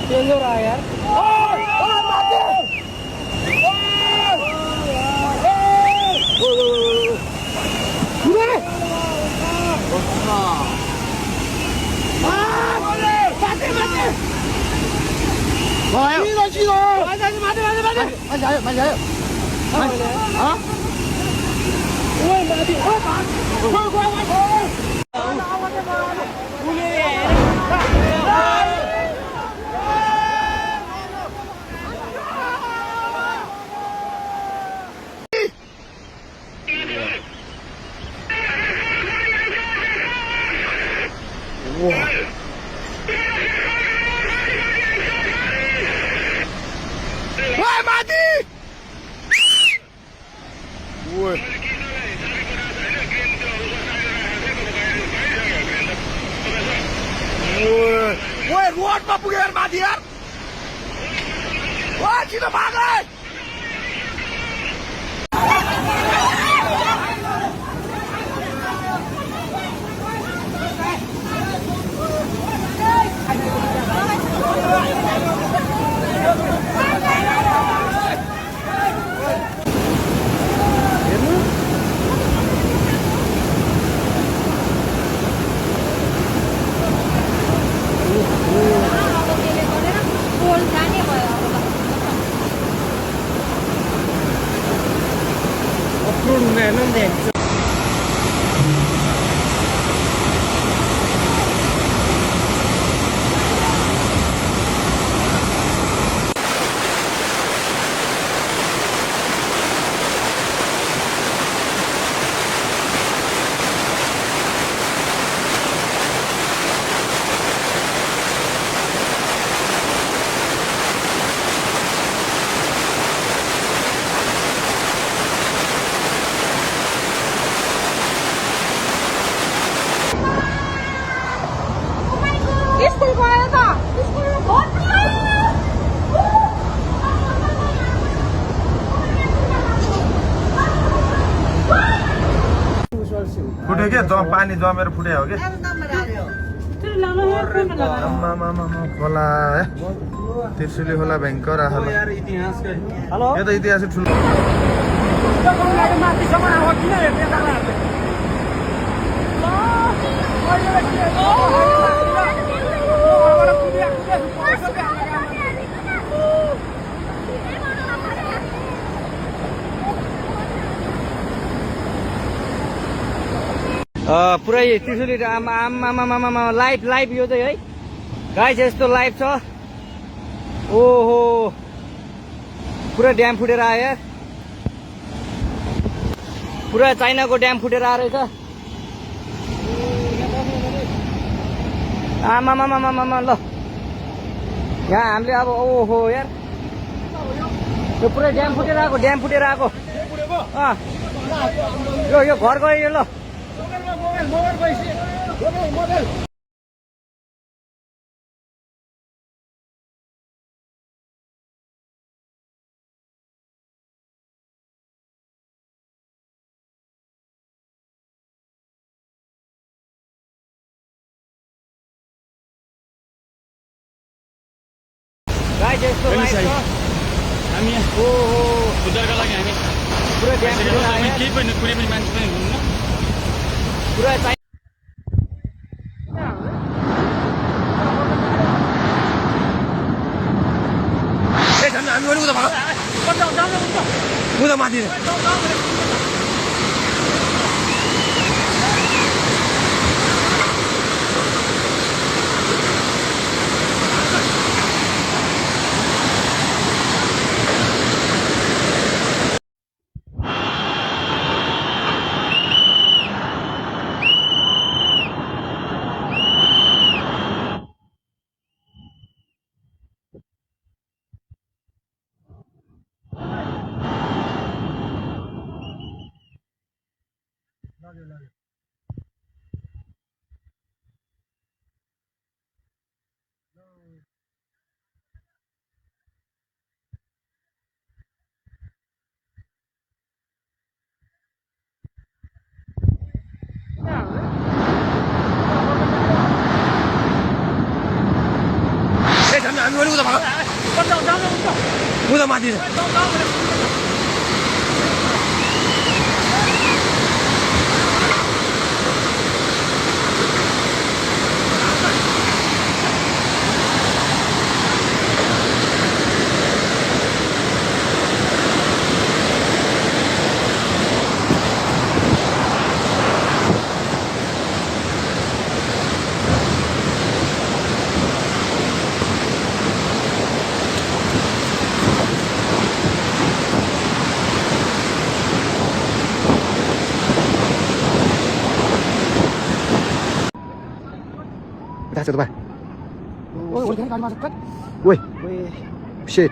तेज हो रहा है यार। रोड में पुगे यार माथि यार छिटो भाग फुट्यो क्या पानी जमेर फुटे हो क्या खोला है त्रिशुली खोला भयङ्कर यो त इतिहास ठुलो पुरै त्रिशुली आमा लाइभ यो चाहिँ है गाइस यस्तो लाइभ छ ओहो पुरा ड्याम फुटेर आयो यार पुरा चाइनाको ड्याम फुटेर आएर छ आमा ल यहाँ हामीले अब ओहो यार यो पुरै ड्याम फुटेर आएको यो घर गयो ल गाइस यस्तो लाइभ छ हामी ओहो उद्धारका लागि हामी पुरा ड्याम फुटेर आयो केही पनि कुनै पनि मान्छे पनि हुन्न पुरा उता माथि भने उता भाग उता माथि Udah satu, Pak. Woi. Shit.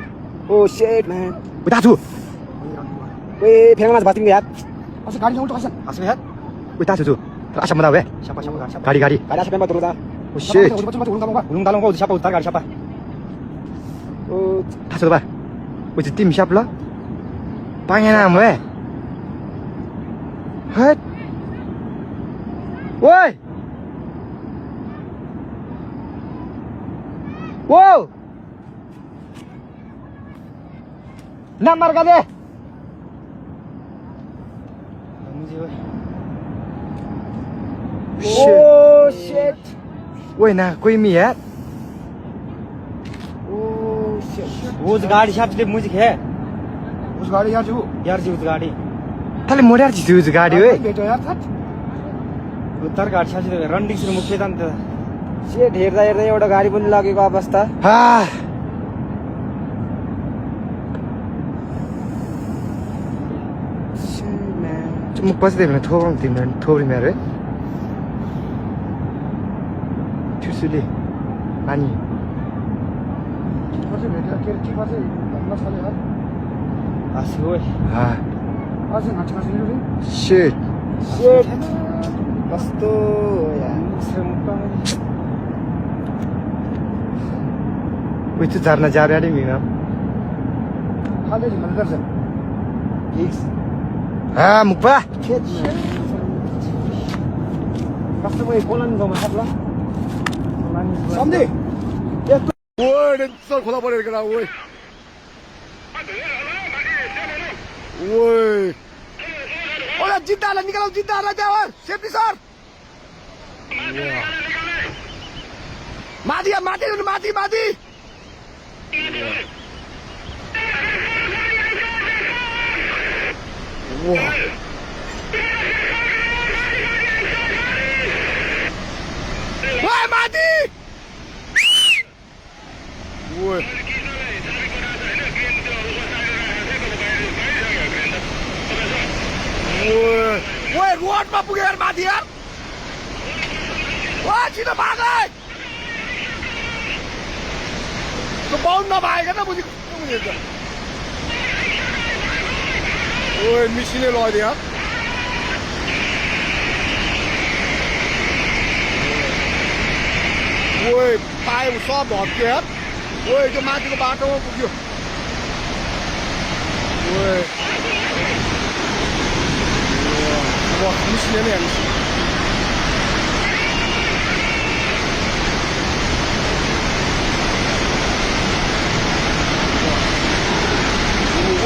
Oh shit, man. Udah tuh. Wih, pengen mas batin lihat. Asal gaड़ी उल्टा कैसे Asli lihat. Udah tuh. Asal mana weh? siapa siapa Gari gari. gaड़ी siapa yang baru dah Oh shit. ulung kamu Ulung talong kau siapa utar gari siapa? Oh, dah satu, Pak. Wih, tim siapa lo? Pengen am weh. Hei. Woi. Wow. Nomor ka deh. Oh shit. Woi ना कोई me है oh shit वो उस गाड़ी साथ में मुझे है उस गाड़ी यहाँ जो यार जी उस गाड़ी थाले मोडर जी उस गाड़ी वे बेटो यार था उतर गाडी साथ में रनिंग से मुख्य तान्त shit हेर्दा हेर्दा एउटा गाडी पनि लागेको अवस्था हा 좀 봤을 때는 토방 되면 토리 말해 투슬리 아니 पछि भेट्दा के के पछि भन्न थाल्यो यार 아스고 아 अझै नाच खाने रे shit shit कस्तो यार 왜 또 잘나 잘해 미나 खाले झिमल गर्छ Gigs 아 묵바 कस्तो भयो बोलाउनु गाउँमा सक्ला सम्झे ओए सल खोला परेर केटा ओए ओए ओला जिद्दालाई निकालौ जिद्दालाई त्यहाँ सेफ्टी सर माथि माथि माथि माथि ओए माथि ओए ओए रोडमा पुगेर माथि यार ओए छिटो भाग है त्यो बाउन्ड नभएको त बुझी बुझेछ ओए मिसिने लैदियो यार ओए पाए सब भत्क्यो यार ओए त्यो माथिको बाटोमा पुग्यो ओए मिसिने नै हेर्नुहोस्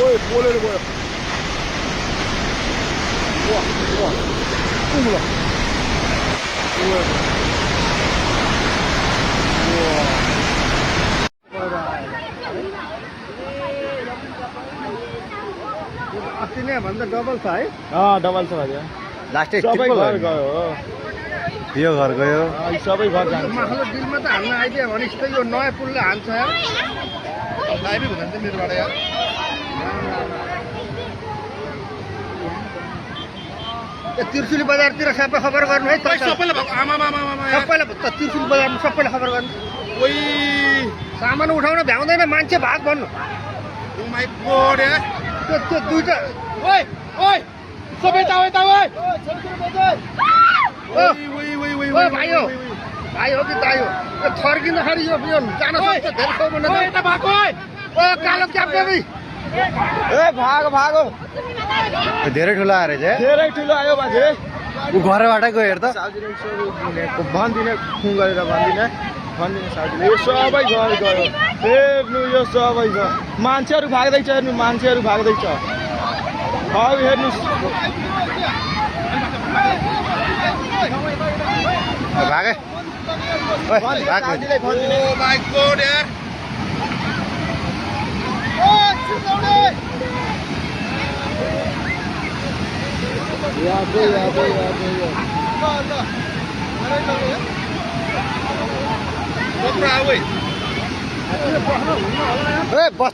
ओए बोलेर गयो अस्ति नै भन्दा डबल छ है डबल छ भाइ लास्टै सबै घर गयो हो यो घर गयो सबै घर जान्छ माखालो बिलमा त हाल्न आइदियो भने यस्तो यो नयाँ पुलले हाल्छ यार लाइभै हुँदैन त मेरोबाट यार त्रिशुली बजारतिर सबै खबर गर्नु है सबैलाई सबैलाई त्रिशुली बजारमा सबैलाई खबर गर्नु ओइ सामान उठाउन भ्याउँदैन मान्छे भाग भन्नु त्यो दुईटा ओइ ओइ सबै यता यता ओइ ओइ भाइ हो कि दाइ हो यो थर्किँदाखेरि यो जान सक्छ धेरै ठाउँमा कालो क्याप देवी ए भाग भाग धेरै ठुलो आएर चाहिँ धेरै ठुलो आयो बाजे ऊ घरबाटै गयो हेर त भनिदिने खुङ गरेर भनिदिने भन्दिनँ साथीले यो सबै गयो हेर्नु यो सबै छ मान्छेहरू भाग्दैछ हेर्नु मान्छेहरू भाग्दैछ हौ हेर्नुहोस् भागे ओ माई गॉड यार बस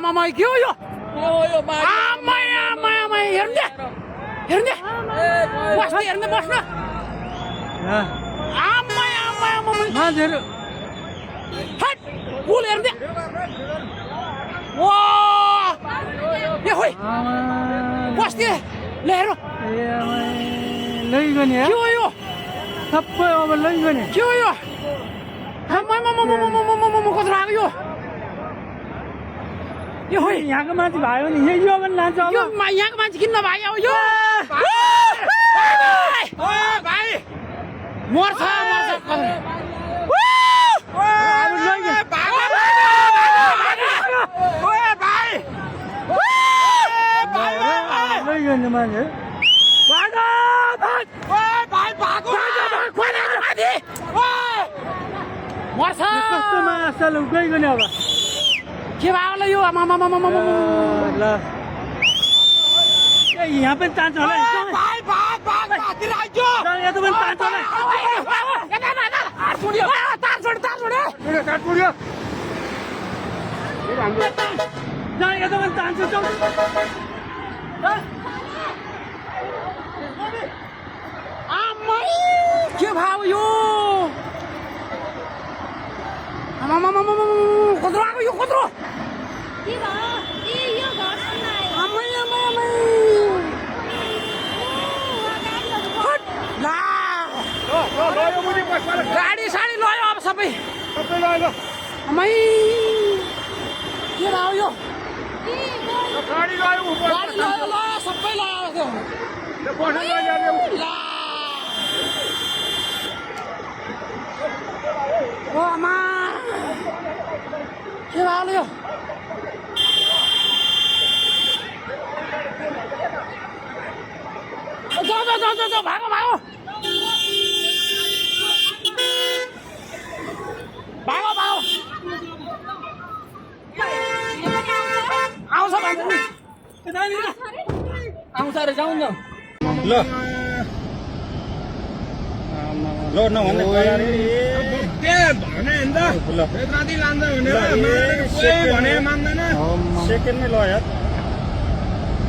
आमा के हो यो आमा हेर्ने बस्नु आमा मान्छेहरू हट पुल हेर्ने ए खोइ बस्ने ले हेर लैगने के हो यो सबै अब लैगने के हो यो कत्रो आएको यो खोइ यहाँको मान्छे भयो नि यो पनि लान्छ यो यहाँको मान्छे किन नभयो यो भाइ मर्छ गइगने अब के भयो यो यहाँ पनि तान्छ होला यता पनि तान्छ होला यता पनि तान्छ के भयो यो कत्रो आएको यो कत्रो गाडी साडी लयो अब सबै अमै के भयो यो गाडी लयो सबै लयो ओ आमा के भयो यो जाऊ भागो आउँछ अरे जाउँ न ल नभन्ने सेकेन्डमै ल यार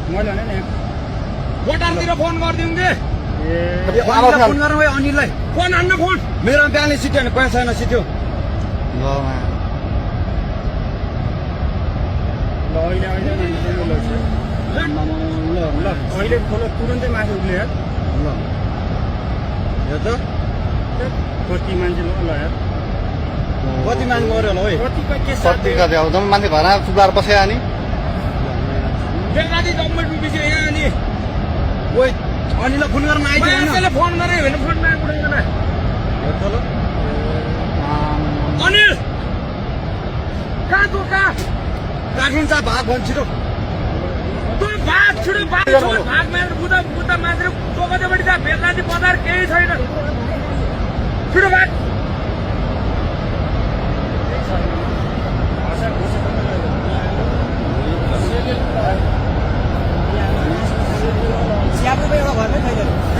मैले भने नि बटारतिर फोन गरिदिउँ कि फोन गर्नु भयो अनिललाई फोन हान्न फोन मेरो बिहानै सिट्यो भने पैसा छैन सिट्यो ल अहिले खोलो तुरन्तै माथि उठ्ने यार ल यो त कति मान्छे ल यार कति मान्छे मऱ्यो होला है कति मान्छे घर चुलाएर बसेको नि बेलुका जम्मै डुबिसक्यो यहाँ अनि ओइ अनिललाई फोन गर्न आइदियो फोन गरे होइन फोन नआइपुग्दैन अनिल कहाँ तँ कहाँ राखिन्छ भाग भन्छ छिटो भाग छिटो भाग मात्र बुद्ध मान्छे चोकदेखि जा बेलुका बजार केही छैन छिटो भाग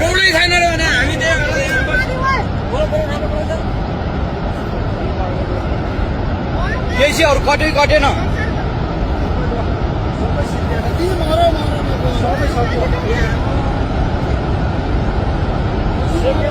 एउटै छैन रे भने हामी केसीहरू कटेन सबै